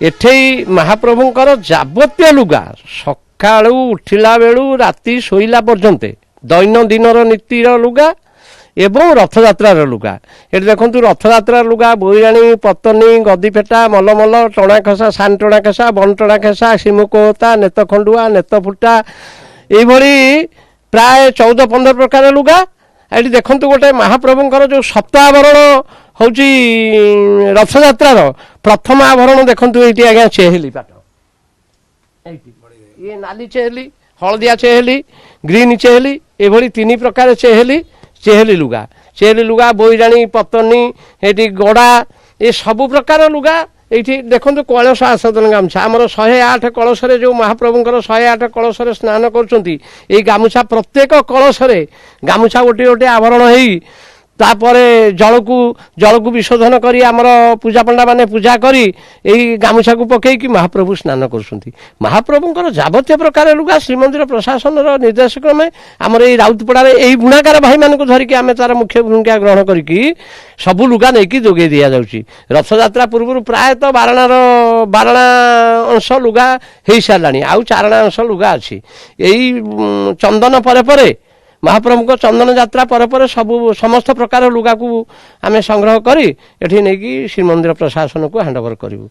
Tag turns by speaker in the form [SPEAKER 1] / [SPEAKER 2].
[SPEAKER 1] एठेई महाप्रभुंकर जाबतीय लुगा सकाळू उठिला बेलू राति शोइला पर्यंत दैनंदिन नीतिर लुगा एवं रथयात्रार लुगा ये देखु रथयात्रा लुगा बोईराणी पतनी गदीफेटा मलमल टणा खसा सान टणा खसा बन टणा खसा शिमुकोता नेत खंडुआ नेत फुटा ये प्राय 14-15 प्रकार लुगा ये देखु गोटे महाप्रभुंकर जो सप्तावरण हूँ रथयात्रार प्रथम आवरण देखु ये आज्ञा चेहली पाट ये नाली चेहली हलदिया चेहली ग्रीन चेहली ये 3 प्रकार चेहली लुगा बोईराणी पतनी ये गड़ा ये सबु प्रकार लुगा ये देखो कलश आसदन गामुछा आमर 108 कलश जो महाप्रभुंकर 108 कलश स्नान कर गामुछा प्रत्येक कलश गामुछा गोटे गोटे आवरण हो तापरे जल को विशोधन करी आमर पूजा पंडा माने पूजा करी यही गामुछा को पकईकि महाप्रभु स्नान कर महाप्रभुंकर जाबतीय प्रकार लुगा श्रीमंदिर प्रशासन निर्देश क्रमे आमर ये राउतपड़ा यही बुणाकार भाई मान धरिकी आम तार मुख्य भूमिका ग्रहण करी सबू लुगा नहीं जोगे दि जाऊँगी रथयात्रा पूर्व प्रायतः बारणा अंश लुगा हो सारा आउ चारणा अंश लुगा अच्छी यही चंदन पर महाप्रभु चंदन यात्रा पर सबू समस्त प्रकार लुगा को आम संग्रह करी एठी नहीं श्रीमंदिर प्रशासन को हैंडओवर करूँ।